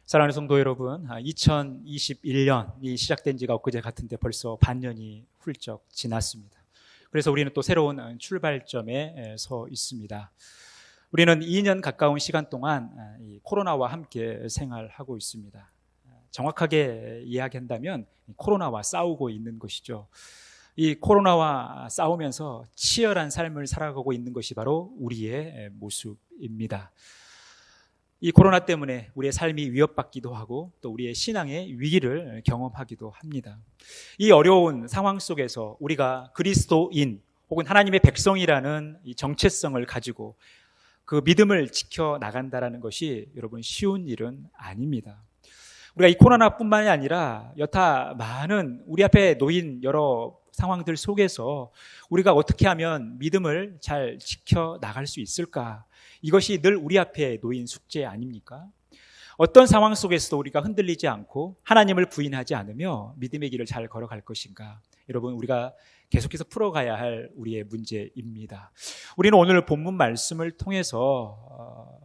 사랑하는 성도 여러분, 2021년이 시작된 지가 엊그제 같은데 벌써 반년이 훌쩍 지났습니다. 그래서 우리는 또 새로운 출발점에 서 있습니다. 우리는 2년 가까운 시간 동안 이 코로나와 함께 생활하고 있습니다. 정확하게 이야기한다면 코로나와 싸우고 있는 것이죠. 이 코로나와 싸우면서 치열한 삶을 살아가고 있는 것이 바로 우리의 모습입니다. 이 코로나 때문에 우리의 삶이 위협받기도 하고 또 우리의 신앙의 위기를 경험하기도 합니다. 이 어려운 상황 속에서 우리가 그리스도인 혹은 하나님의 백성이라는 이 정체성을 가지고 그 믿음을 지켜나간다는 것이 여러분 쉬운 일은 아닙니다. 우리가 이 코로나뿐만이 아니라 여타 많은 우리 앞에 놓인 여러 상황들 속에서 우리가 어떻게 하면 믿음을 잘 지켜나갈 수 있을까? 이것이 늘 우리 앞에 놓인 숙제 아닙니까? 어떤 상황 속에서도 우리가 흔들리지 않고 하나님을 부인하지 않으며 믿음의 길을 잘 걸어갈 것인가? 여러분, 우리가 계속해서 풀어가야 할 우리의 문제입니다. 우리는 오늘 본문 말씀을 통해서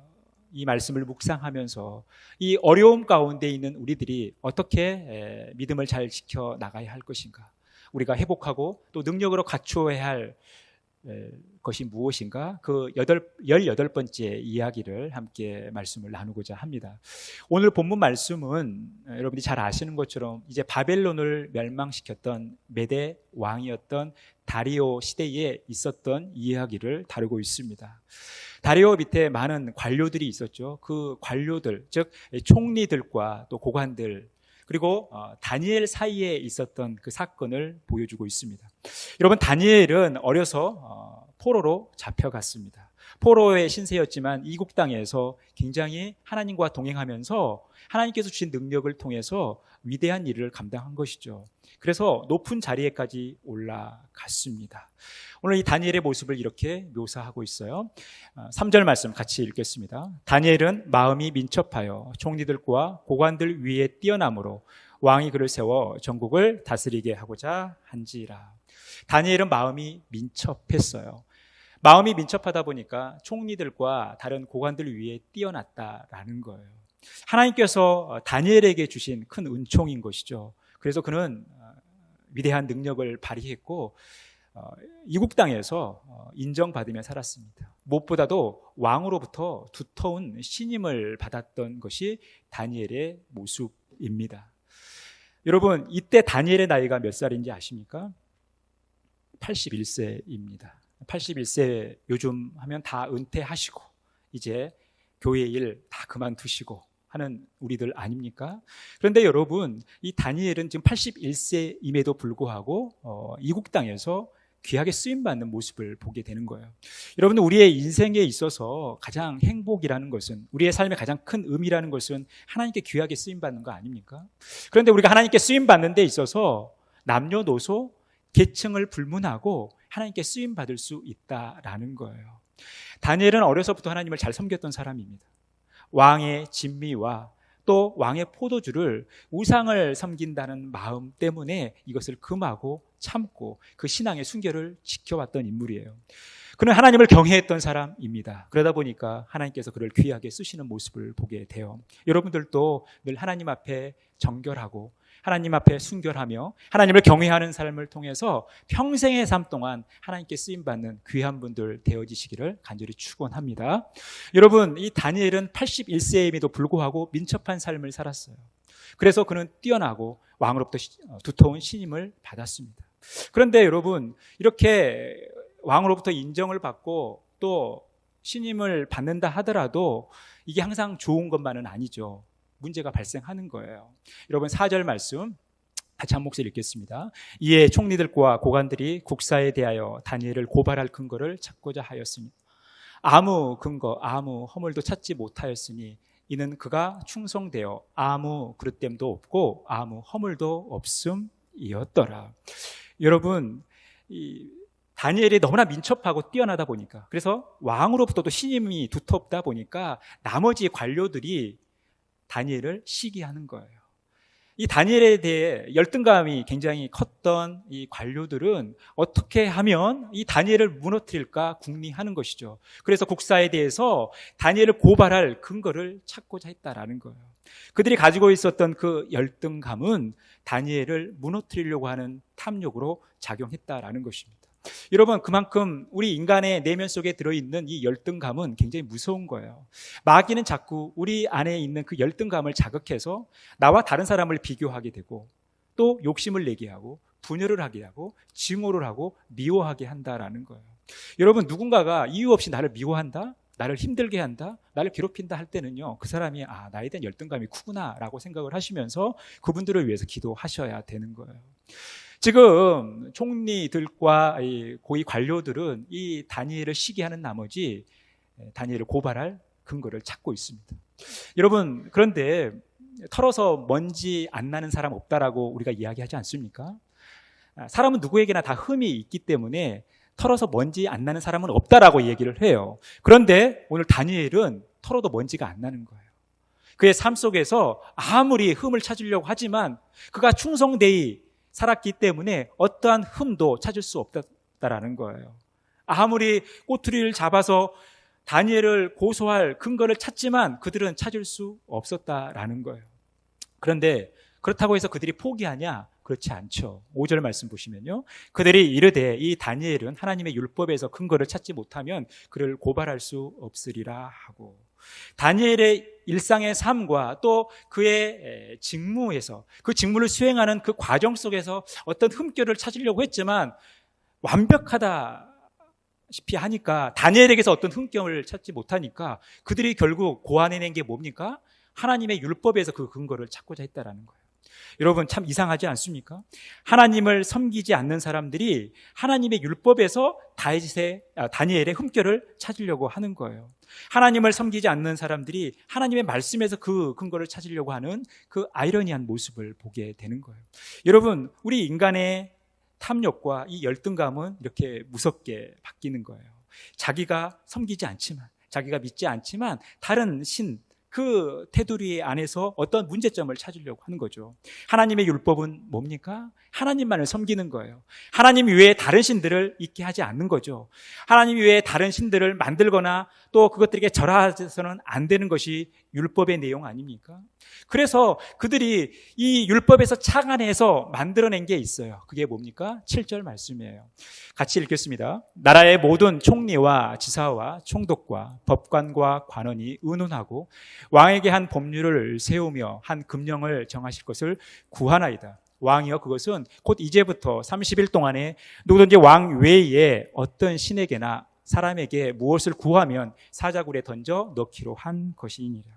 이 말씀을 묵상하면서 이 어려움 가운데 있는 우리들이 어떻게 믿음을 잘 지켜나가야 할 것인가? 우리가 회복하고 또 능력으로 갖추어야 할 것이 무엇인가? 그 18번째 이야기를 함께 말씀을 나누고자 합니다. 오늘 본문 말씀은 여러분이 잘 아시는 것처럼 이제 바벨론을 멸망시켰던 메대 왕이었던 다리오 시대에 있었던 이야기를 다루고 있습니다. 다리오 밑에 많은 관료들이 있었죠. 그 관료들, 즉 총리들과 또 고관들 그리고 다니엘 사이에 있었던 그 사건을 보여주고 있습니다. 여러분, 다니엘은 어려서 포로로 잡혀갔습니다. 포로의 신세였지만 이국 땅에서 굉장히 하나님과 동행하면서 하나님께서 주신 능력을 통해서 위대한 일을 감당한 것이죠. 그래서 높은 자리에까지 올라갔습니다. 오늘 이 다니엘의 모습을 이렇게 묘사하고 있어요. 3절 말씀 같이 읽겠습니다. 다니엘은 마음이 민첩하여 총리들과 고관들 위에 뛰어남으로 왕이 그를 세워 전국을 다스리게 하고자 한지라. 다니엘은 마음이 민첩했어요. 마음이 민첩하다 보니까 총리들과 다른 고관들 위에 뛰어났다라는 거예요. 하나님께서 다니엘에게 주신 큰 은총인 것이죠. 그래서 그는 위대한 능력을 발휘했고 이국 땅에서 인정받으며 살았습니다. 무엇보다도 왕으로부터 두터운 신임을 받았던 것이 다니엘의 모습입니다. 여러분, 이때 다니엘의 나이가 몇 살인지 아십니까? 81세입니다. 81세 요즘 하면 다 은퇴하시고 이제 교회 일 다 그만두시고 하는 우리들 아닙니까? 그런데 여러분, 이 다니엘은 지금 81세임에도 불구하고 이국 땅에서 귀하게 쓰임받는 모습을 보게 되는 거예요. 여러분, 우리의 인생에 있어서 가장 행복이라는 것은, 우리의 삶의 가장 큰 의미라는 것은 하나님께 귀하게 쓰임받는 거 아닙니까? 그런데 우리가 하나님께 쓰임받는 데 있어서 남녀노소, 계층을 불문하고 하나님께 쓰임받을 수 있다라는 거예요. 다니엘은 어려서부터 하나님을 잘 섬겼던 사람입니다. 왕의 진미와 또 왕의 포도주를 우상을 섬긴다는 마음 때문에 이것을 금하고 참고 그 신앙의 순결을 지켜왔던 인물이에요. 그는 하나님을 경외했던 사람입니다. 그러다 보니까 하나님께서 그를 귀하게 쓰시는 모습을 보게 돼요. 여러분들도 늘 하나님 앞에 정결하고 하나님 앞에 순결하며 하나님을 경외하는 삶을 통해서 평생의 삶 동안 하나님께 쓰임받는 귀한 분들 되어지시기를 간절히 축원합니다. 여러분, 이 다니엘은 81세임에도 불구하고 민첩한 삶을 살았어요. 그래서 그는 뛰어나고 왕으로부터 두터운 신임을 받았습니다. 그런데 여러분, 이렇게 왕으로부터 인정을 받고 또 신임을 받는다 하더라도 이게 항상 좋은 것만은 아니죠. 문제가 발생하는 거예요. 여러분, 4절 말씀 같이 한 목소리 읽겠습니다. 이에 총리들과 고관들이 국사에 대하여 다니엘을 고발할 근거를 찾고자 하였으니 아무 근거, 아무 허물도 찾지 못하였으니 이는 그가 충성되어 아무 그릇됨도 없고 아무 허물도 없음이었더라. 여러분, 다니엘이 너무나 민첩하고 뛰어나다 보니까, 그래서 왕으로부터도 신임이 두텁다 보니까 나머지 관료들이 다니엘을 시기하는 거예요. 이 다니엘에 대해 열등감이 굉장히 컸던 이 관료들은 어떻게 하면 이 다니엘을 무너뜨릴까 궁리하는 것이죠. 그래서 국사에 대해서 다니엘을 고발할 근거를 찾고자 했다라는 거예요. 그들이 가지고 있었던 그 열등감은 다니엘을 무너뜨리려고 하는 탐욕으로 작용했다라는 것입니다. 여러분, 그만큼 우리 인간의 내면 속에 들어있는 이 열등감은 굉장히 무서운 거예요. 마귀는 자꾸 우리 안에 있는 그 열등감을 자극해서 나와 다른 사람을 비교하게 되고, 또 욕심을 내게 하고, 분열을 하게 하고, 증오를 하고, 미워하게 한다라는 거예요. 여러분, 누군가가 이유 없이 나를 미워한다? 나를 힘들게 한다? 나를 괴롭힌다 할 때는요, 그 사람이 나에 대한 열등감이 크구나 라고 생각을 하시면서 그분들을 위해서 기도하셔야 되는 거예요. 지금 총리들과 고위 관료들은 이 다니엘을 시기하는 나머지 다니엘을 고발할 근거를 찾고 있습니다. 여러분, 그런데 털어서 먼지 안 나는 사람 없다라고 우리가 이야기하지 않습니까? 사람은 누구에게나 다 흠이 있기 때문에 털어서 먼지 안 나는 사람은 없다라고 얘기를 해요. 그런데 오늘 다니엘은 털어도 먼지가 안 나는 거예요. 그의 삶 속에서 아무리 흠을 찾으려고 하지만 그가 충성되이 살았기 때문에 어떠한 흠도 찾을 수 없다라는 거예요. 아무리 꼬투리를 잡아서 다니엘을 고소할 근거를 찾지만 그들은 찾을 수 없었다라는 거예요. 그런데 그렇다고 해서 그들이 포기하냐? 그렇지 않죠. 5절 말씀 보시면요, 그들이 이르되 이 다니엘은 하나님의 율법에서 근거를 찾지 못하면 그를 고발할 수 없으리라 하고, 다니엘의 일상의 삶과 또 그의 직무에서 그 직무를 수행하는 그 과정 속에서 어떤 흠결을 찾으려고 했지만 완벽하다시피 하니까, 다니엘에게서 어떤 흠결을 찾지 못하니까 그들이 결국 고안해낸 게 뭡니까? 하나님의 율법에서 그 근거를 찾고자 했다라는 거예요. 여러분, 참 이상하지 않습니까? 하나님을 섬기지 않는 사람들이 하나님의 율법에서 다니엘의 흠결을 찾으려고 하는 거예요. 하나님을 섬기지 않는 사람들이 하나님의 말씀에서 그 근거를 찾으려고 하는 그 아이러니한 모습을 보게 되는 거예요. 여러분, 우리 인간의 탐욕과 이 열등감은 이렇게 무섭게 바뀌는 거예요. 자기가 섬기지 않지만, 자기가 믿지 않지만 다른 신, 그 테두리 안에서 어떤 문제점을 찾으려고 하는 거죠. 하나님의 율법은 뭡니까? 하나님만을 섬기는 거예요. 하나님 외에 다른 신들을 있게 하지 않는 거죠. 하나님 외에 다른 신들을 만들거나 또 그것들에게 절하해서는 안 되는 것이 율법의 내용 아닙니까? 그래서 그들이 이 율법에서 착안해서 만들어낸 게 있어요. 그게 뭡니까? 7절 말씀이에요. 같이 읽겠습니다. 나라의 모든 총리와 지사와 총독과 법관과 관원이 의논하고 왕에게 한 법률을 세우며 한 금령을 정하실 것을 구하나이다. 왕이여, 그것은 곧 이제부터 30일 동안에 누구든지 왕 외에 어떤 신에게나 사람에게 무엇을 구하면 사자굴에 던져 넣기로 한 것이니라.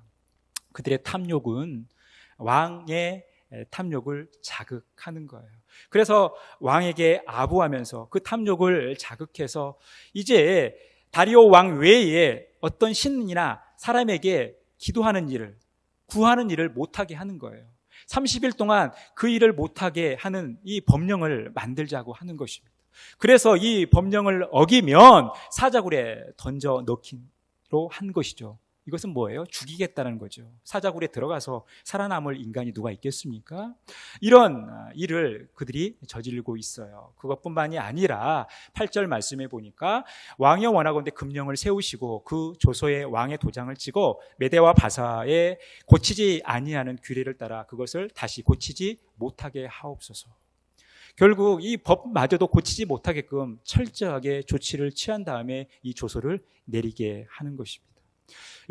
그들의 탐욕은 왕의 탐욕을 자극하는 거예요. 그래서 왕에게 아부하면서 그 탐욕을 자극해서 이제 다리오 왕 외에 어떤 신이나 사람에게 기도하는 일을, 구하는 일을 못하게 하는 거예요. 30일 동안 그 일을 못하게 하는 이 법령을 만들자고 하는 것입니다. 그래서 이 법령을 어기면 사자굴에 던져 넣기로 한 것이죠. 이것은 뭐예요? 죽이겠다는 거죠. 사자굴에 들어가서 살아남을 인간이 누가 있겠습니까? 이런 일을 그들이 저지르고 있어요. 그것뿐만이 아니라 8절 말씀에 보니까 왕이여 원하건대 금령을 세우시고 그 조서에 왕의 도장을 찍어 메대와 바사에 고치지 아니하는 규례를 따라 그것을 다시 고치지 못하게 하옵소서. 결국 이 법마저도 고치지 못하게끔 철저하게 조치를 취한 다음에 이 조서를 내리게 하는 것입니다.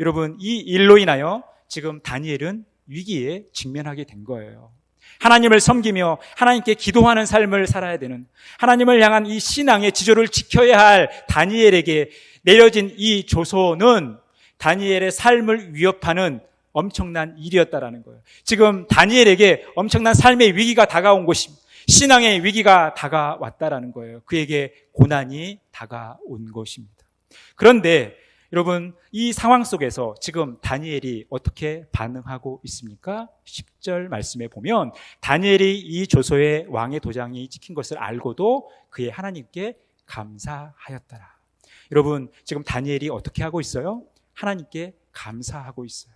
여러분, 이 일로 인하여 지금 다니엘은 위기에 직면하게 된 거예요. 하나님을 섬기며 하나님께 기도하는 삶을 살아야 되는, 하나님을 향한 이 신앙의 지조를 지켜야 할 다니엘에게 내려진 이 조서는 다니엘의 삶을 위협하는 엄청난 일이었다라는 거예요. 지금 다니엘에게 엄청난 삶의 위기가 다가온 것입니다. 신앙의 위기가 다가왔다라는 거예요. 그에게 고난이 다가온 것입니다. 그런데 여러분, 이 상황 속에서 지금 다니엘이 어떻게 반응하고 있습니까? 10절 말씀에 보면 다니엘이 이 조서에 왕의 도장이 찍힌 것을 알고도 그의 하나님께 감사하였더라. 여러분, 지금 다니엘이 어떻게 하고 있어요? 하나님께 감사하고 있어요.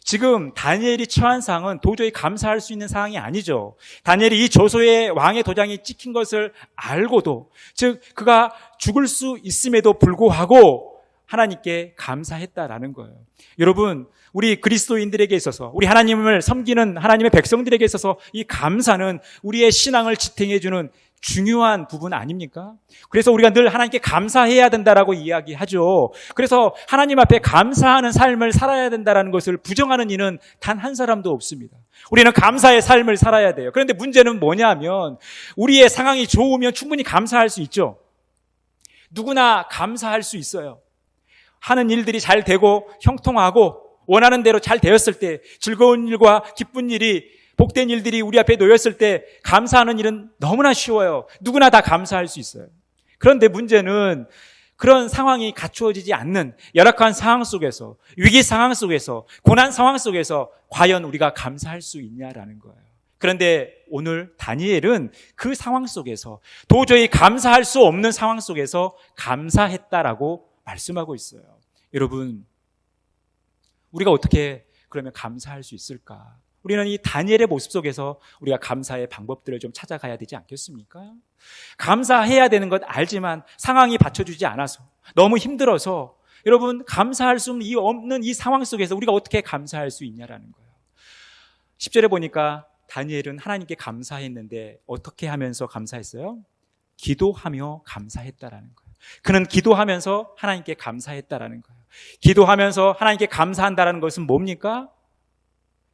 지금 다니엘이 처한 상황은 도저히 감사할 수 있는 상황이 아니죠. 다니엘이 이 조소의 왕의 도장이 찍힌 것을 알고도, 즉 그가 죽을 수 있음에도 불구하고 하나님께 감사했다라는 거예요. 여러분, 우리 그리스도인들에게 있어서, 우리 하나님을 섬기는 하나님의 백성들에게 있어서 이 감사는 우리의 신앙을 지탱해주는 중요한 부분 아닙니까? 그래서 우리가 늘 하나님께 감사해야 된다라고 이야기하죠. 그래서 하나님 앞에 감사하는 삶을 살아야 된다라는 것을 부정하는 이는 단 한 사람도 없습니다. 우리는 감사의 삶을 살아야 돼요. 그런데 문제는 뭐냐면 우리의 상황이 좋으면 충분히 감사할 수 있죠. 누구나 감사할 수 있어요. 하는 일들이 잘 되고 형통하고 원하는 대로 잘 되었을 때, 즐거운 일과 기쁜 일이, 복된 일들이 우리 앞에 놓였을 때 감사하는 일은 너무나 쉬워요. 누구나 다 감사할 수 있어요. 그런데 문제는 그런 상황이 갖추어지지 않는 열악한 상황 속에서, 위기 상황 속에서, 고난 상황 속에서 과연 우리가 감사할 수 있냐라는 거예요. 그런데 오늘 다니엘은 그 상황 속에서, 도저히 감사할 수 없는 상황 속에서 감사했다라고 말씀하고 있어요. 여러분, 우리가 어떻게 그러면 감사할 수 있을까? 우리는 이 다니엘의 모습 속에서 우리가 감사의 방법들을 좀 찾아가야 되지 않겠습니까? 감사해야 되는 것 알지만 상황이 받쳐주지 않아서, 너무 힘들어서, 여러분, 감사할 수 없는 이 상황 속에서 우리가 어떻게 감사할 수 있냐라는 거예요. 10절에 보니까 다니엘은 하나님께 감사했는데 어떻게 하면서 감사했어요? 기도하며 감사했다라는 거예요. 그는 기도하면서 하나님께 감사했다라는 거예요. 기도하면서 하나님께 감사한다라는 것은 뭡니까?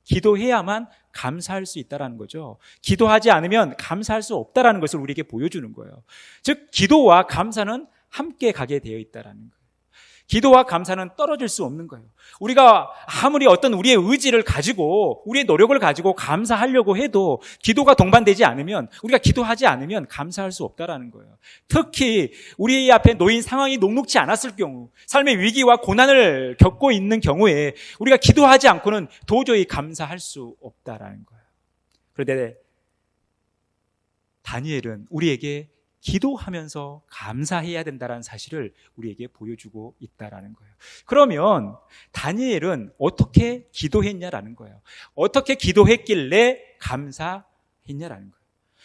기도해야만 감사할 수 있다는 거죠. 기도하지 않으면 감사할 수 없다는 것을 우리에게 보여주는 거예요. 즉 기도와 감사는 함께 가게 되어 있다는 거예요. 기도와 감사는 떨어질 수 없는 거예요. 우리가 아무리 어떤 우리의 의지를 가지고, 우리의 노력을 가지고 감사하려고 해도 기도가 동반되지 않으면, 우리가 기도하지 않으면 감사할 수 없다는 거예요. 특히 우리 앞에 놓인 상황이 녹록지 않았을 경우, 삶의 위기와 고난을 겪고 있는 경우에 우리가 기도하지 않고는 도저히 감사할 수 없다는 거예요. 그런데 다니엘은 우리에게 기도하면서 감사해야 된다는 사실을 우리에게 보여주고 있다는 거예요. 그러면 다니엘은 어떻게 기도했냐라는 거예요. 어떻게 기도했길래 감사했냐라는 거예요.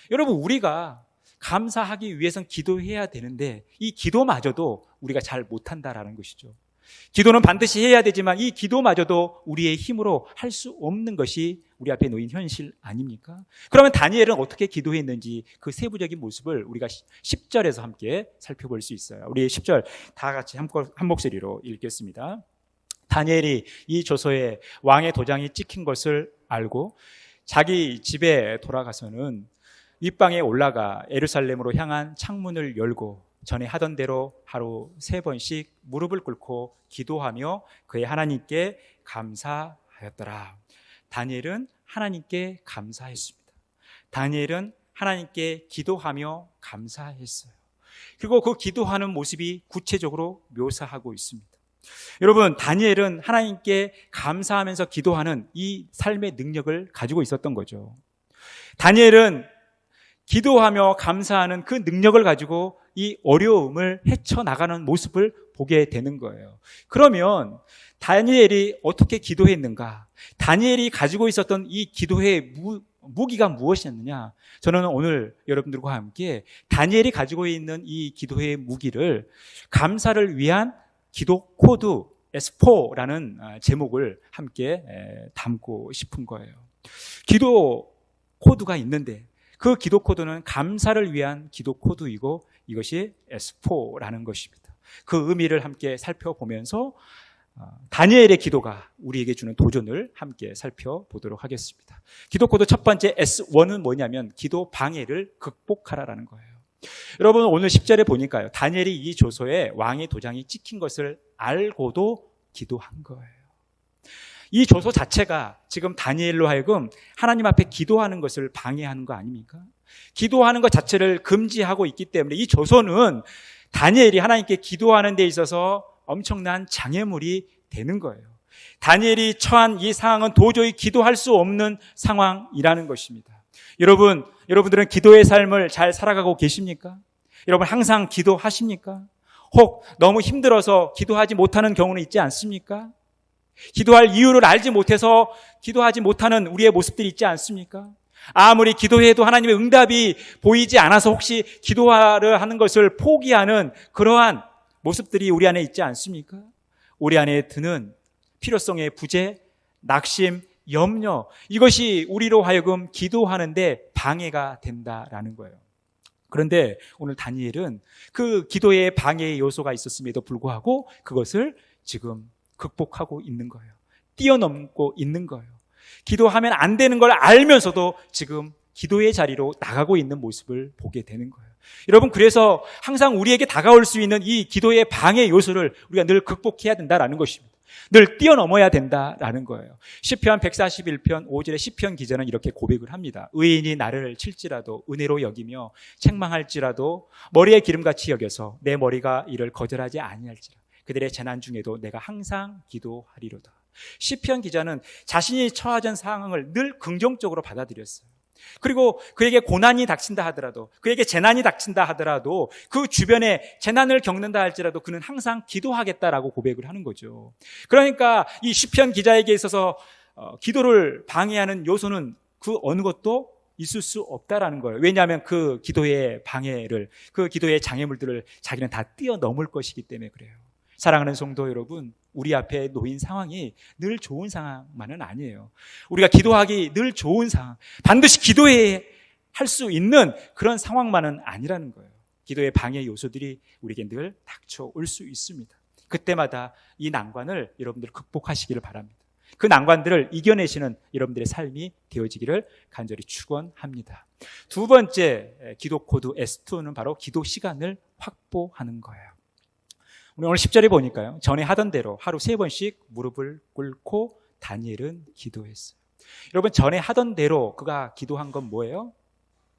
여러분, 우리가 감사하기 위해서는 기도해야 되는데 이 기도마저도 우리가 잘 못한다라는 것이죠. 기도는 반드시 해야 되지만 이 기도마저도 우리의 힘으로 할 수 없는 것이 우리 앞에 놓인 현실 아닙니까? 그러면 다니엘은 어떻게 기도했는지 그 세부적인 모습을 우리가 10절에서 함께 살펴볼 수 있어요. 우리 10절 다 같이 한 목소리로 읽겠습니다. 다니엘이 이 조서에 왕의 도장이 찍힌 것을 알고 자기 집에 돌아가서는 윗방에 올라가 예루살렘으로 향한 창문을 열고 전에 하던 대로 하루 3번씩 무릎을 꿇고 기도하며 그의 하나님께 감사하였더라. 다니엘은 하나님께 감사했습니다. 다니엘은 하나님께 기도하며 감사했어요. 그리고 그 기도하는 모습이 구체적으로 묘사하고 있습니다. 여러분, 다니엘은 하나님께 감사하면서 기도하는 이 삶의 능력을 가지고 있었던 거죠. 다니엘은 기도하며 감사하는 그 능력을 가지고 이 어려움을 헤쳐나가는 모습을 보게 되는 거예요. 그러면 다니엘이 어떻게 기도했는가? 다니엘이 가지고 있었던 이 기도의 무기가 무엇이었느냐? 저는 오늘 여러분들과 함께 다니엘이 가지고 있는 이 기도의 무기를 감사를 위한 기도 코드 S4라는 제목을 함께 담고 싶은 거예요. 기도 코드가 있는데 그 기도 코드는 감사를 위한 기도 코드이고 이것이 S4라는 것입니다. 그 의미를 함께 살펴보면서 다니엘의 기도가 우리에게 주는 도전을 함께 살펴보도록 하겠습니다. 기도 코드 첫 번째 S1은 뭐냐면 기도 방해를 극복하라라는 거예요. 여러분, 오늘 10절에 보니까요, 다니엘이 이 조서에 왕의 도장이 찍힌 것을 알고도 기도한 거예요. 이 조서 자체가 지금 다니엘로 하여금 하나님 앞에 기도하는 것을 방해하는 거 아닙니까? 기도하는 것 자체를 금지하고 있기 때문에 이 조서는 다니엘이 하나님께 기도하는 데 있어서 엄청난 장애물이 되는 거예요. 다니엘이 처한 이 상황은 도저히 기도할 수 없는 상황이라는 것입니다. 여러분들은 기도의 삶을 잘 살아가고 계십니까? 여러분 항상 기도하십니까? 혹 너무 힘들어서 기도하지 못하는 경우는 있지 않습니까? 기도할 이유를 알지 못해서 기도하지 못하는 우리의 모습들이 있지 않습니까? 아무리 기도해도 하나님의 응답이 보이지 않아서 혹시 기도하려 하는 것을 포기하는 그러한 모습들이 우리 안에 있지 않습니까? 우리 안에 드는 필요성의 부재, 낙심, 염려, 이것이 우리로 하여금 기도하는데 방해가 된다라는 거예요. 그런데 오늘 다니엘은 그 기도에 방해의 요소가 있었음에도 불구하고 그것을 지금 극복하고 있는 거예요. 뛰어넘고 있는 거예요. 기도하면 안 되는 걸 알면서도 지금 기도의 자리로 나가고 있는 모습을 보게 되는 거예요. 여러분, 그래서 항상 우리에게 다가올 수 있는 이 기도의 방해 요소를 우리가 늘 극복해야 된다라는 것입니다. 늘 뛰어넘어야 된다라는 거예요. 시편 141편 5절의 시편 기자는 이렇게 고백을 합니다. 의인이 나를 칠지라도 은혜로 여기며 책망할지라도 머리에 기름같이 여겨서 내 머리가 이를 거절하지 아니할지라. 그들의 재난 중에도 내가 항상 기도하리로다. 시편 기자는 자신이 처하던 상황을 늘 긍정적으로 받아들였어요. 그리고 그에게 고난이 닥친다 하더라도, 그에게 재난이 닥친다 하더라도, 그 주변에 재난을 겪는다 할지라도 그는 항상 기도하겠다라고 고백을 하는 거죠. 그러니까 이 시편 기자에게 있어서 기도를 방해하는 요소는 그 어느 것도 있을 수 없다라는 거예요. 왜냐하면 그 기도의 방해를, 그 기도의 장애물들을 자기는 다 뛰어넘을 것이기 때문에 그래요. 사랑하는 성도 여러분, 우리 앞에 놓인 상황이 늘 좋은 상황만은 아니에요. 우리가 기도하기 늘 좋은 상황, 반드시 기도해야 할 수 있는 그런 상황만은 아니라는 거예요. 기도의 방해 요소들이 우리에게 늘 닥쳐올 수 있습니다. 그때마다 이 난관을 여러분들 극복하시기를 바랍니다. 그 난관들을 이겨내시는 여러분들의 삶이 되어지기를 간절히 축원합니다. 두 번째 기도 코드 S2는 바로 기도 시간을 확보하는 거예요. 우리 오늘 10절에 보니까요, 전에 하던 대로 하루 3번씩 무릎을 꿇고 다니엘은 기도했어요. 여러분, 전에 하던 대로 그가 기도한 건 뭐예요?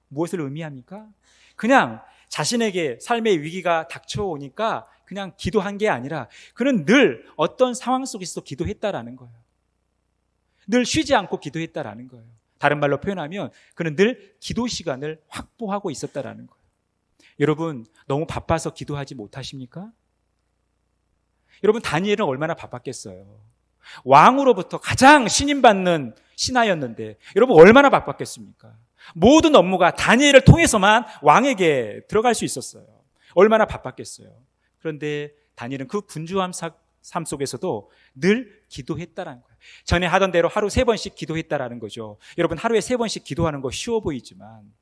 무엇을 의미합니까? 그냥 자신에게 삶의 위기가 닥쳐오니까 그냥 기도한 게 아니라 그는 늘 어떤 상황 속에서도 기도했다라는 거예요. 늘 쉬지 않고 기도했다라는 거예요. 다른 말로 표현하면 그는 늘 기도 시간을 확보하고 있었다라는 거예요. 여러분, 너무 바빠서 기도하지 못하십니까? 여러분, 다니엘은 얼마나 바빴겠어요. 왕으로부터 가장 신임받는 신하였는데 여러분 얼마나 바빴겠습니까? 모든 업무가 다니엘을 통해서만 왕에게 들어갈 수 있었어요. 얼마나 바빴겠어요. 그런데 다니엘은 그 분주함 삶 속에서도 늘 기도했다라는 거예요. 전에 하던 대로 하루 3번씩 기도했다라는 거죠. 여러분, 하루에 3번씩 기도하는 거 쉬워 보이지만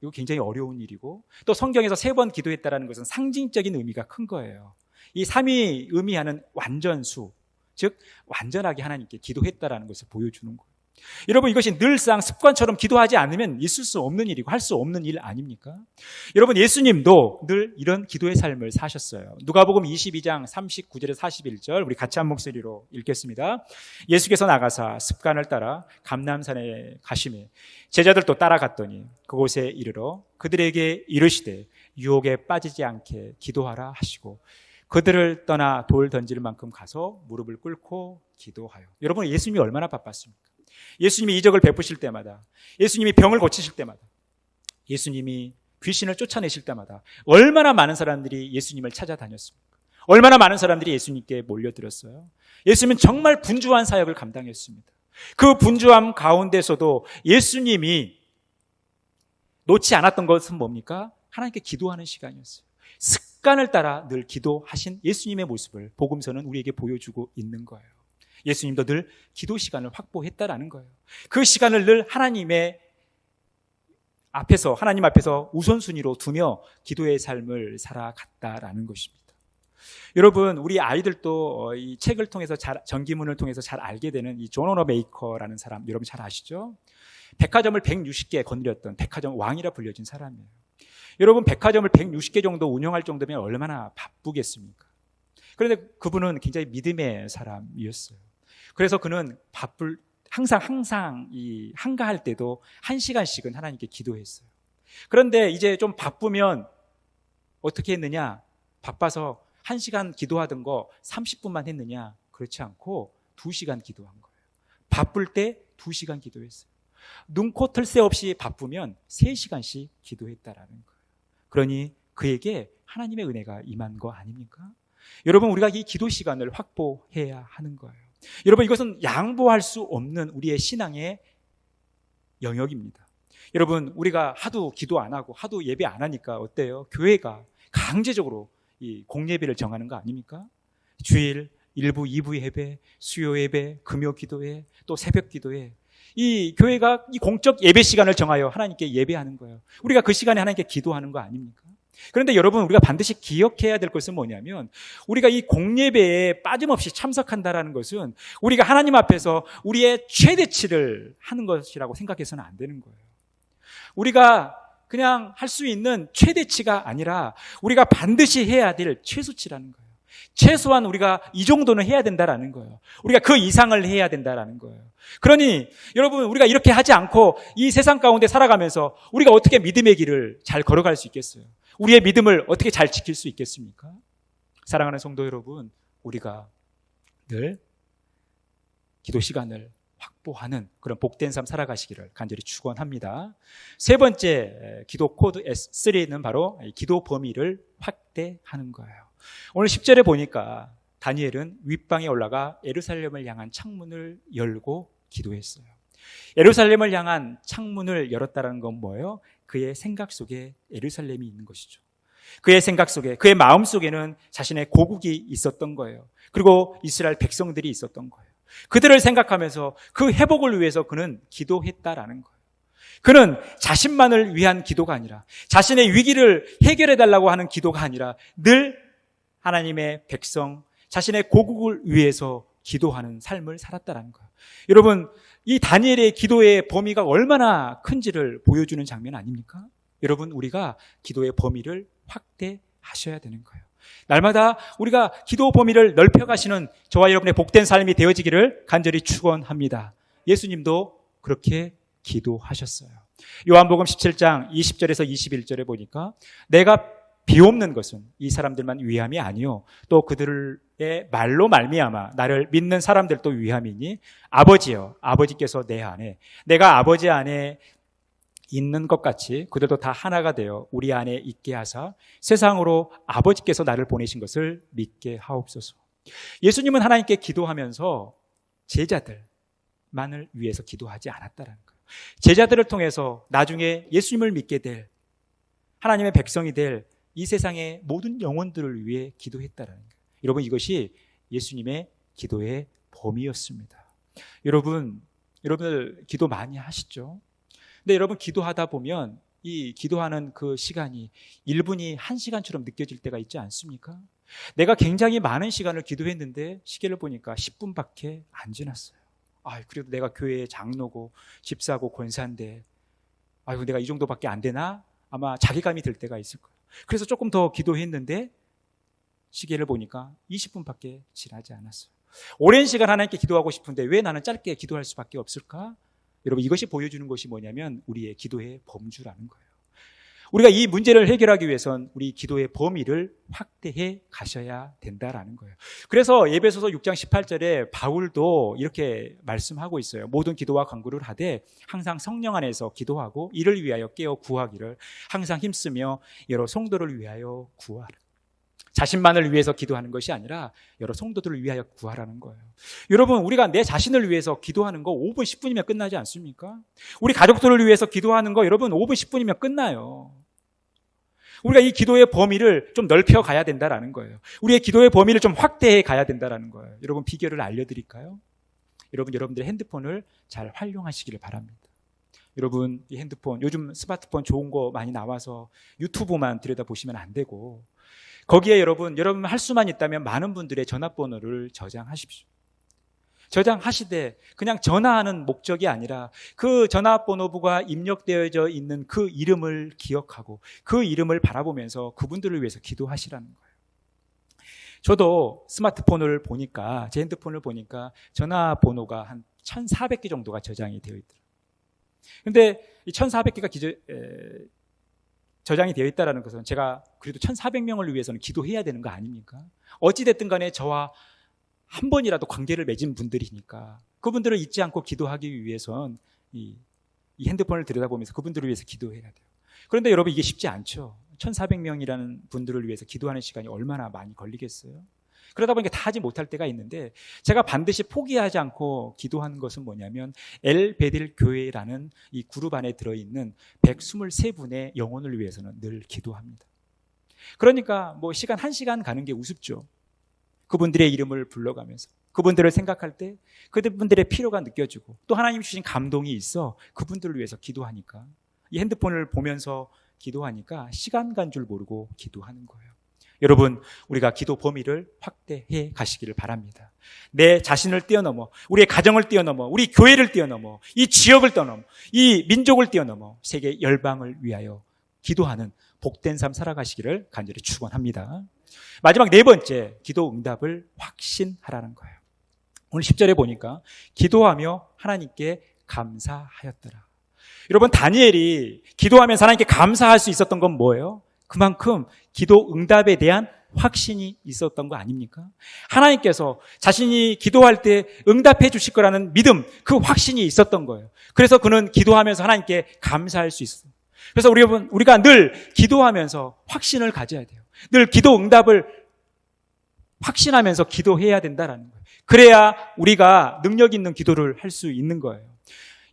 이거 굉장히 어려운 일이고, 또 성경에서 3번 기도했다라는 것은 상징적인 의미가 큰 거예요. 이 3이 의미하는 완전수, 즉 완전하게 하나님께 기도했다라는 것을 보여주는 거예요. 여러분, 이것이 늘상 습관처럼 기도하지 않으면 있을 수 없는 일이고 할 수 없는 일 아닙니까? 여러분, 예수님도 늘 이런 기도의 삶을 사셨어요. 누가복음 22장 39절에서 41절 우리 같이 한 목소리로 읽겠습니다. 예수께서 나가사 습관을 따라 감람산에 가시매 제자들도 따라갔더니 그곳에 이르러 그들에게 이르시되 유혹에 빠지지 않게 기도하라 하시고 그들을 떠나 돌 던질 만큼 가서 무릎을 꿇고 기도하여. 여러분, 예수님이 얼마나 바빴습니까? 예수님이 이적을 베푸실 때마다, 예수님이 병을 고치실 때마다, 예수님이 귀신을 쫓아내실 때마다 얼마나 많은 사람들이 예수님을 찾아다녔습니까? 얼마나 많은 사람들이 예수님께 몰려들었어요? 예수님은 정말 분주한 사역을 감당했습니다. 그 분주함 가운데서도 예수님이 놓지 않았던 것은 뭡니까? 하나님께 기도하는 시간이었어요. 습관을 따라 늘 기도하신 예수님의 모습을 복음서는 우리에게 보여주고 있는 거예요. 예수님도 늘 기도 시간을 확보했다라는 거예요. 그 시간을 늘 하나님 앞에서 우선순위로 두며 기도의 삶을 살아갔다라는 것입니다. 여러분, 우리 아이들도 이 책을 통해서 전기문을 통해서 잘 알게 되는 이 존 워너메이커라는 사람, 여러분 잘 아시죠? 백화점을 160개 건드렸던 백화점 왕이라 불려진 사람이에요. 여러분, 백화점을 160개 정도 운영할 정도면 얼마나 바쁘겠습니까? 그런데 그분은 굉장히 믿음의 사람이었어요. 그래서 그는 항상 이 한가할 때도 1시간씩은 하나님께 기도했어요. 그런데 이제 좀 바쁘면 어떻게 했느냐? 바빠서 1시간 기도하던 거 30분만 했느냐? 그렇지 않고 2시간 기도한 거예요. 바쁠 때 2시간 기도했어요. 눈코 털 새 없이 바쁘면 3시간씩 기도했다라는 거예요. 그러니 그에게 하나님의 은혜가 임한 거 아닙니까? 여러분, 우리가 이 기도 시간을 확보해야 하는 거예요. 여러분, 이것은 양보할 수 없는 우리의 신앙의 영역입니다. 여러분, 우리가 하도 기도 안 하고 하도 예배 안 하니까 어때요? 교회가 강제적으로 이 공예배를 정하는 거 아닙니까? 주일 1부, 2부 예배, 수요 예배, 금요 기도회, 또 새벽 기도회, 이 교회가 이 공적 예배 시간을 정하여 하나님께 예배하는 거예요. 우리가 그 시간에 하나님께 기도하는 거 아닙니까? 그런데 여러분, 우리가 반드시 기억해야 될 것은 뭐냐면, 우리가 이 공예배에 빠짐없이 참석한다라는 것은 우리가 하나님 앞에서 우리의 최대치를 하는 것이라고 생각해서는 안 되는 거예요. 우리가 그냥 할 수 있는 최대치가 아니라 우리가 반드시 해야 될 최소치라는 거예요. 최소한 우리가 이 정도는 해야 된다라는 거예요. 우리가 그 이상을 해야 된다라는 거예요. 그러니 여러분, 우리가 이렇게 하지 않고 이 세상 가운데 살아가면서 우리가 어떻게 믿음의 길을 잘 걸어갈 수 있겠어요? 우리의 믿음을 어떻게 잘 지킬 수 있겠습니까? 사랑하는 성도 여러분, 우리가 늘 기도 시간을 확보하는 그런 복된 삶 살아가시기를 간절히 축원합니다. 세 번째 기도 코드 S3는 바로 기도 범위를 확대하는 거예요. 오늘 10절에 보니까 다니엘은 윗방에 올라가 예루살렘을 향한 창문을 열고 기도했어요. 예루살렘을 향한 창문을 열었다는 건 뭐예요? 그의 생각 속에 예루살렘이 있는 것이죠. 그의 생각 속에, 그의 마음 속에는 자신의 고국이 있었던 거예요. 그리고 이스라엘 백성들이 있었던 거예요. 그들을 생각하면서 그 회복을 위해서 그는 기도했다라는 거예요. 그는 자신만을 위한 기도가 아니라, 자신의 위기를 해결해달라고 하는 기도가 아니라 늘 하나님의 백성, 자신의 고국을 위해서 기도하는 삶을 살았다는 거예요. 여러분, 이 다니엘의 기도의 범위가 얼마나 큰지를 보여주는 장면 아닙니까? 여러분, 우리가 기도의 범위를 확대하셔야 되는 거예요. 날마다 우리가 기도 범위를 넓혀가시는 저와 여러분의 복된 삶이 되어지기를 간절히 축원합니다. 예수님도 그렇게 기도하셨어요. 요한복음 17장 20절에서 21절에 보니까 내가 비옵는 것은 이 사람들만 위함이 아니요 또 그들의 말로 말미암아 나를 믿는 사람들도 위함이니 아버지여, 아버지께서 내 안에, 내가 아버지 안에 있는 것 같이 그들도 다 하나가 되어 우리 안에 있게 하사 세상으로 아버지께서 나를 보내신 것을 믿게 하옵소서. 예수님은 하나님께 기도하면서 제자들만을 위해서 기도하지 않았다는 거예요. 제자들을 통해서 나중에 예수님을 믿게 될, 하나님의 백성이 될 이 세상의 모든 영혼들을 위해 기도했다는 거예요. 여러분, 이것이 예수님의 기도의 범위였습니다. 여러분들 기도 많이 하시죠? 근데 여러분, 기도하다 보면 이 기도하는 그 시간이 1분이 1시간처럼 느껴질 때가 있지 않습니까? 내가 굉장히 많은 시간을 기도했는데 시계를 보니까 10분밖에 안 지났어요. 그래도 내가 교회의 장로고 집사고 권사인데 내가 이 정도밖에 안 되나? 아마 자괴감이 들 때가 있을 거예요. 그래서 조금 더 기도했는데 시계를 보니까 20분밖에 지나지 않았어요. 오랜 시간 하나님께 기도하고 싶은데 왜 나는 짧게 기도할 수밖에 없을까? 여러분, 이것이 보여주는 것이 뭐냐면 우리의 기도의 범주라는 거예요. 우리가 이 문제를 해결하기 위해선 우리 기도의 범위를 확대해 가셔야 된다라는 거예요. 그래서 에베소서 6장 18절에 바울도 이렇게 말씀하고 있어요. 모든 기도와 간구를 하되 항상 성령 안에서 기도하고 이를 위하여 깨어 구하기를 항상 힘쓰며 여러 성도를 위하여 구하라. 자신만을 위해서 기도하는 것이 아니라 여러 성도들을 위하여 구하라는 거예요. 여러분, 우리가 내 자신을 위해서 기도하는 거 5분, 10분이면 끝나지 않습니까? 우리 가족들을 위해서 기도하는 거 여러분 5분, 10분이면 끝나요. 우리가 이 기도의 범위를 좀 넓혀 가야 된다라는 거예요. 우리의 기도의 범위를 좀 확대해 가야 된다라는 거예요. 여러분, 비결을 알려드릴까요? 여러분들의 핸드폰을 잘 활용하시기를 바랍니다. 여러분, 이 핸드폰, 요즘 스마트폰 좋은 거 많이 나와서 유튜브만 들여다보시면 안 되고, 거기에 여러분 할 수만 있다면 많은 분들의 전화번호를 저장하십시오. 저장하시되 그냥 전화하는 목적이 아니라 그 전화번호부가 입력되어져 있는 그 이름을 기억하고 그 이름을 바라보면서 그분들을 위해서 기도하시라는 거예요. 저도 스마트폰을 보니까, 제 핸드폰을 보니까 전화번호가 한 1,400개 정도가 저장이 되어 있더라고요. 근데 이 1,400개가 저장이 되어 있다는 것은 제가 그래도 1,400명을 위해서는 기도해야 되는 거 아닙니까? 어찌됐든 간에 저와 한 번이라도 관계를 맺은 분들이니까 그분들을 잊지 않고 기도하기 위해선 이 핸드폰을 들여다보면서 그분들을 위해서 기도해야 돼요. 그런데 여러분, 이게 쉽지 않죠. 1,400명이라는 분들을 위해서 기도하는 시간이 얼마나 많이 걸리겠어요? 그러다 보니까 다 하지 못할 때가 있는데 제가 반드시 포기하지 않고 기도하는 것은 뭐냐면 엘베딜 교회라는 이 그룹 안에 들어있는 123분의 영혼을 위해서는 늘 기도합니다. 그러니까 뭐 시간 1시간 가는 게 우습죠. 그분들의 이름을 불러가면서 그분들을 생각할 때 그분들의 필요가 느껴지고 또 하나님 주신 감동이 있어 그분들을 위해서 기도하니까 이 핸드폰을 보면서 기도하니까 시간 간 줄 모르고 기도하는 거예요. 여러분, 우리가 기도 범위를 확대해 가시기를 바랍니다. 내 자신을 뛰어넘어, 우리의 가정을 뛰어넘어, 우리 교회를 뛰어넘어, 이 지역을 뛰어넘어, 이 민족을 뛰어넘어 세계 열방을 위하여 기도하는 복된 삶 살아가시기를 간절히 축원합니다. 마지막 네 번째, 기도 응답을 확신하라는 거예요. 오늘 10절에 보니까 기도하며 하나님께 감사하였더라. 여러분, 다니엘이 기도하면서 하나님께 감사할 수 있었던 건 뭐예요? 그만큼 기도 응답에 대한 확신이 있었던 거 아닙니까? 하나님께서 자신이 기도할 때 응답해 주실 거라는 믿음, 그 확신이 있었던 거예요. 그래서 그는 기도하면서 하나님께 감사할 수 있어요. 그래서 우리가 늘 기도하면서 확신을 가져야 돼요. 늘 기도 응답을 확신하면서 기도해야 된다라는 거예요. 그래야 우리가 능력 있는 기도를 할 수 있는 거예요.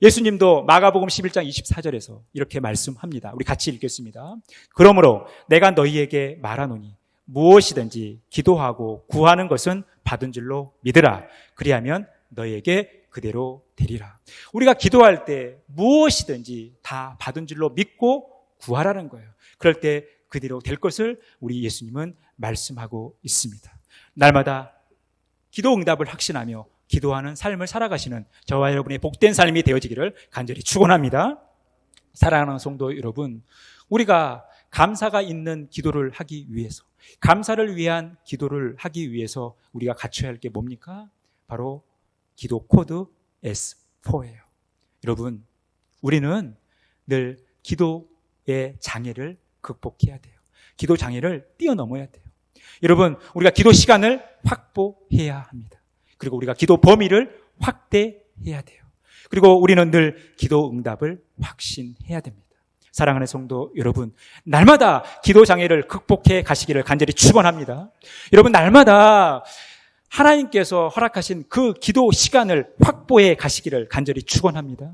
예수님도 마가복음 11장 24절에서 이렇게 말씀합니다. 우리 같이 읽겠습니다. 그러므로 내가 너희에게 말하노니 무엇이든지 기도하고 구하는 것은 받은 줄로 믿으라. 그리하면 너희에게 그대로 되리라. 우리가 기도할 때 무엇이든지 다 받은 줄로 믿고 구하라는 거예요. 그럴 때 그대로 될 것을 우리 예수님은 말씀하고 있습니다. 날마다 기도 응답을 확신하며 기도하는 삶을 살아가시는 저와 여러분의 복된 삶이 되어지기를 간절히 축원합니다. 사랑하는 성도 여러분, 우리가 감사가 있는 기도를 하기 위해서, 감사를 위한 기도를 하기 위해서 우리가 갖춰야 할 게 뭡니까? 바로 기도 코드 S4예요. 여러분, 우리는 늘 기도의 장애를 극복해야 돼요. 기도 장애를 뛰어넘어야 돼요. 여러분, 우리가 기도 시간을 확보해야 합니다. 그리고 우리가 기도 범위를 확대해야 돼요. 그리고 우리는 늘 기도 응답을 확신해야 됩니다. 사랑하는 성도 여러분, 날마다 기도 장애를 극복해 가시기를 간절히 축원합니다. 여러분, 날마다 하나님께서 허락하신 그 기도 시간을 확보해 가시기를 간절히 축원합니다.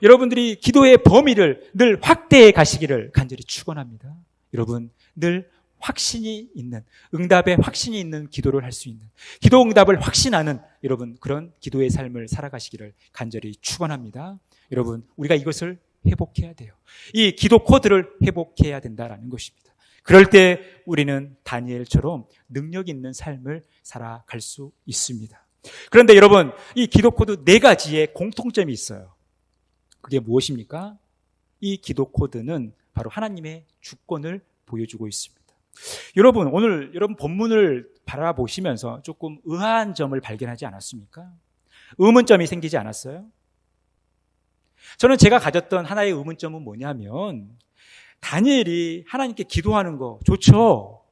여러분들이 기도의 범위를 늘 확대해 가시기를 간절히 축원합니다. 여러분, 늘 확신이 있는, 응답에 확신이 있는 기도를 할 수 있는, 기도 응답을 확신하는 여러분 그런 기도의 삶을 살아가시기를 간절히 축원합니다. 여러분, 우리가 이것을 회복해야 돼요. 이 기도 코드를 회복해야 된다라는 것입니다. 그럴 때 우리는 다니엘처럼 능력 있는 삶을 살아갈 수 있습니다. 그런데 여러분, 이 기도 코드 4가지의 공통점이 있어요. 그게 무엇입니까? 이 기도 코드는 바로 하나님의 주권을 보여주고 있습니다. 여러분, 오늘 여러분 본문을 바라보시면서 조금 의아한 점을 발견하지 않았습니까? 의문점이 생기지 않았어요? 저는 제가 가졌던 하나의 의문점은 뭐냐면 다니엘이 하나님께 기도하는 거 좋죠.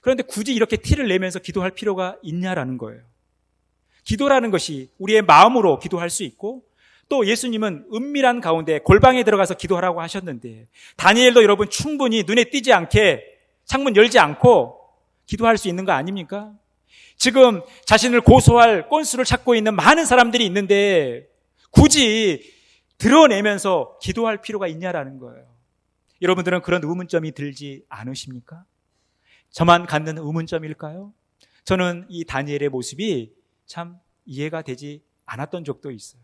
그런데 굳이 이렇게 티를 내면서 기도할 필요가 있냐라는 거예요. 기도라는 것이 우리의 마음으로 기도할 수 있고 또 예수님은 은밀한 가운데 골방에 들어가서 기도하라고 하셨는데 다니엘도 여러분 충분히 눈에 띄지 않게 창문 열지 않고 기도할 수 있는 거 아닙니까? 지금 자신을 고소할 꼰수를 찾고 있는 많은 사람들이 있는데 굳이 드러내면서 기도할 필요가 있냐라는 거예요. 여러분들은 그런 의문점이 들지 않으십니까? 저만 갖는 의문점일까요? 저는 이 다니엘의 모습이 참 이해가 되지 않았던 적도 있어요.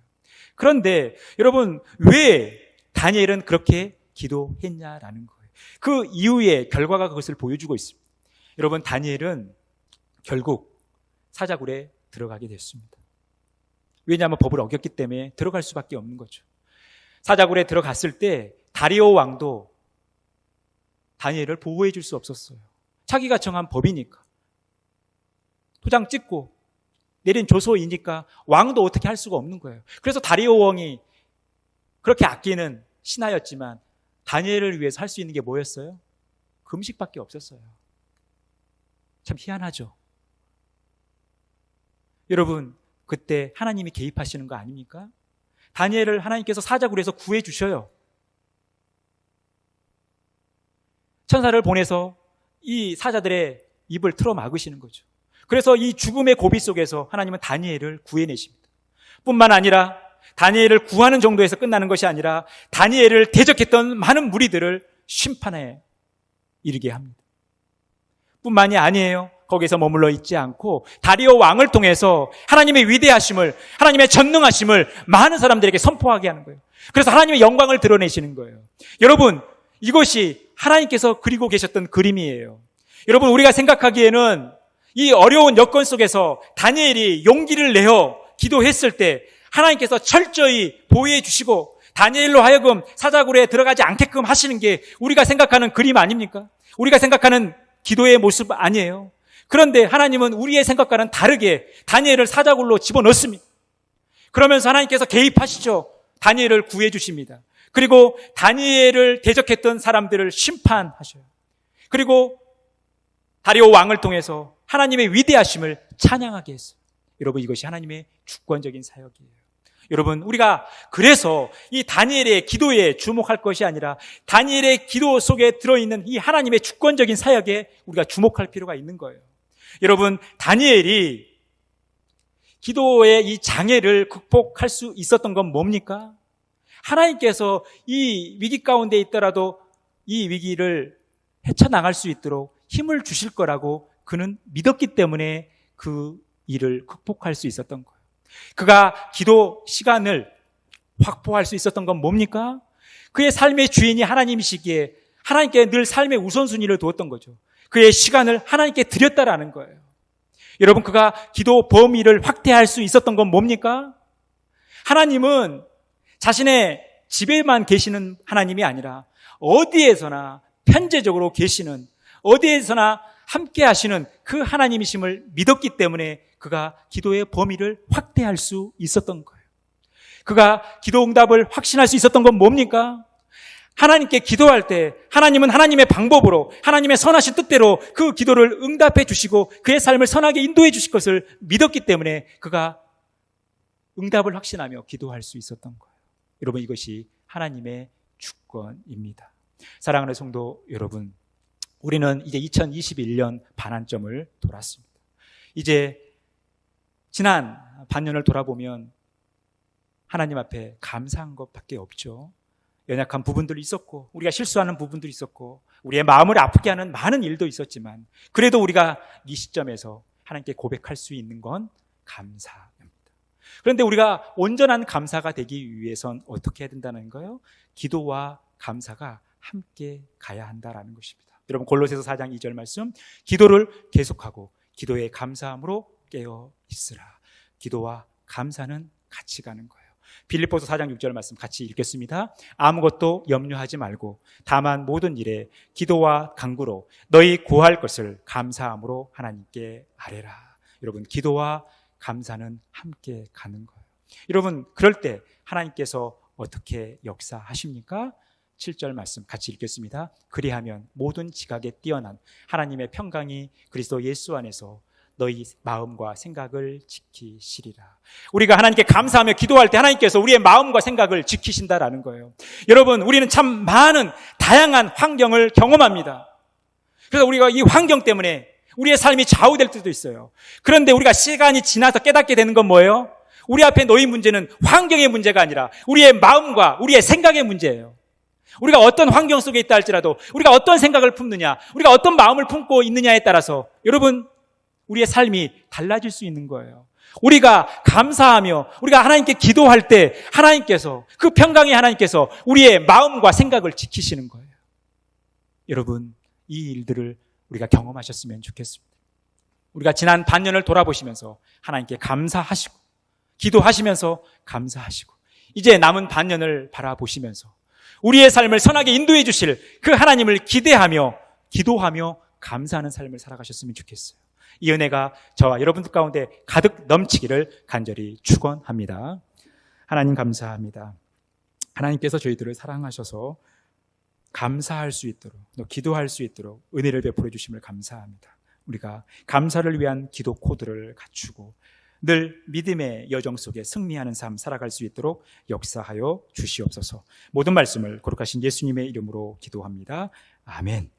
그런데 여러분, 왜 다니엘은 그렇게 기도했냐라는 거예요. 그 이후의 결과가 그것을 보여주고 있습니다. 여러분, 다니엘은 결국 사자굴에 들어가게 됐습니다. 왜냐하면 법을 어겼기 때문에 들어갈 수밖에 없는 거죠. 사자굴에 들어갔을 때 다리오 왕도 다니엘을 보호해 줄 수 없었어요. 자기가 정한 법이니까. 도장 찍고 내린 조서이니까 왕도 어떻게 할 수가 없는 거예요. 그래서 다리오 왕이 그렇게 아끼는 신하였지만 다니엘을 위해서 할 수 있는 게 뭐였어요? 금식밖에 없었어요. 참 희한하죠. 여러분, 그때 하나님이 개입하시는 거 아닙니까? 다니엘을 하나님께서 사자굴에서 구해 주셔요. 천사를 보내서 이 사자들의 입을 틀어 막으시는 거죠. 그래서 이 죽음의 고비 속에서 하나님은 다니엘을 구해내십니다. 뿐만 아니라 다니엘을 구하는 정도에서 끝나는 것이 아니라 다니엘을 대적했던 많은 무리들을 심판에 이르게 합니다. 뿐만이 아니에요. 거기서 머물러 있지 않고 다리오 왕을 통해서 하나님의 위대하심을, 하나님의 전능하심을 많은 사람들에게 선포하게 하는 거예요. 그래서 하나님의 영광을 드러내시는 거예요. 여러분, 이것이 하나님께서 그리고 계셨던 그림이에요. 여러분, 우리가 생각하기에는 이 어려운 여건 속에서 다니엘이 용기를 내어 기도했을 때 하나님께서 철저히 보호해 주시고 다니엘로 하여금 사자굴에 들어가지 않게끔 하시는 게 우리가 생각하는 그림 아닙니까? 우리가 생각하는 기도의 모습 아니에요. 그런데 하나님은 우리의 생각과는 다르게 다니엘을 사자굴로 집어넣습니다. 그러면서 하나님께서 개입하시죠. 다니엘을 구해 주십니다. 그리고 다니엘을 대적했던 사람들을 심판하셔요. 그리고 다리오 왕을 통해서 하나님의 위대하심을 찬양하게 했어요. 여러분, 이것이 하나님의 주권적인 사역이에요. 여러분, 우리가 그래서 이 다니엘의 기도에 주목할 것이 아니라 다니엘의 기도 속에 들어있는 이 하나님의 주권적인 사역에 우리가 주목할 필요가 있는 거예요. 여러분, 다니엘이 기도의 이 장애를 극복할 수 있었던 건 뭡니까? 하나님께서 이 위기 가운데 있더라도 이 위기를 헤쳐나갈 수 있도록 힘을 주실 거라고 그는 믿었기 때문에 그 일을 극복할 수 있었던 거예요. 그가 기도 시간을 확보할 수 있었던 건 뭡니까? 그의 삶의 주인이 하나님이시기에 하나님께 늘 삶의 우선순위를 두었던 거죠. 그의 시간을 하나님께 드렸다라는 거예요. 여러분, 그가 기도 범위를 확대할 수 있었던 건 뭡니까? 하나님은 자신의 집에만 계시는 하나님이 아니라 어디에서나 편재적으로 계시는, 어디에서나 함께 하시는 그 하나님이심을 믿었기 때문에 그가 기도의 범위를 확대할 수 있었던 거예요. 그가 기도 응답을 확신할 수 있었던 건 뭡니까? 하나님께 기도할 때 하나님은 하나님의 방법으로, 하나님의 선하신 뜻대로 그 기도를 응답해 주시고 그의 삶을 선하게 인도해 주실 것을 믿었기 때문에 그가 응답을 확신하며 기도할 수 있었던 거예요. 여러분, 이것이 하나님의 주권입니다. 사랑하는 성도 여러분, 우리는 이제 2021년 반환점을 돌았습니다. 이제 지난 반년을 돌아보면 하나님 앞에 감사한 것밖에 없죠. 연약한 부분들이 있었고 우리가 실수하는 부분들이 있었고 우리의 마음을 아프게 하는 많은 일도 있었지만 그래도 우리가 이 시점에서 하나님께 고백할 수 있는 건 감사입니다. 그런데 우리가 온전한 감사가 되기 위해선 어떻게 해야 된다는 거예요? 기도와 감사가 함께 가야 한다라는 것입니다. 여러분, 골로새서 4장 2절 말씀, 기도를 계속하고 기도에 감사함으로 깨어 있으라. 기도와 감사는 같이 가는 거예요. 빌립보서 4장 6절 말씀 같이 읽겠습니다. 아무것도 염려하지 말고 다만 모든 일에 기도와 간구로 너희 구할 것을 감사함으로 하나님께 아뢰라. 여러분, 기도와 감사는 함께 가는 거예요. 여러분, 그럴 때 하나님께서 어떻게 역사하십니까? 7절 말씀 같이 읽겠습니다. 그리하면 모든 지각에 뛰어난 하나님의 평강이 그리스도 예수 안에서 너희 마음과 생각을 지키시리라. 우리가 하나님께 감사하며 기도할 때 하나님께서 우리의 마음과 생각을 지키신다라는 거예요. 여러분, 우리는 참 많은 다양한 환경을 경험합니다. 그래서 우리가 이 환경 때문에 우리의 삶이 좌우될 때도 있어요. 그런데 우리가 시간이 지나서 깨닫게 되는 건 뭐예요? 우리 앞에 놓인 문제는 환경의 문제가 아니라 우리의 마음과 우리의 생각의 문제예요. 우리가 어떤 환경 속에 있다 할지라도 우리가 어떤 생각을 품느냐, 우리가 어떤 마음을 품고 있느냐에 따라서 여러분, 우리의 삶이 달라질 수 있는 거예요. 우리가 감사하며 우리가 하나님께 기도할 때 하나님께서, 그 평강의 하나님께서 우리의 마음과 생각을 지키시는 거예요. 여러분, 이 일들을 우리가 경험하셨으면 좋겠습니다. 우리가 지난 반년을 돌아보시면서 하나님께 감사하시고 기도하시면서 감사하시고 이제 남은 반년을 바라보시면서 우리의 삶을 선하게 인도해 주실 그 하나님을 기대하며 기도하며 감사하는 삶을 살아가셨으면 좋겠어요. 이 은혜가 저와 여러분들 가운데 가득 넘치기를 간절히 축원합니다. 하나님 감사합니다. 하나님께서 저희들을 사랑하셔서 감사할 수 있도록, 또 기도할 수 있도록 은혜를 베풀어 주심을 감사합니다. 우리가 감사를 위한 기도 코드를 갖추고 늘 믿음의 여정 속에 승리하는 삶 살아갈 수 있도록 역사하여 주시옵소서. 모든 말씀을 거룩하신 예수님의 이름으로 기도합니다. 아멘.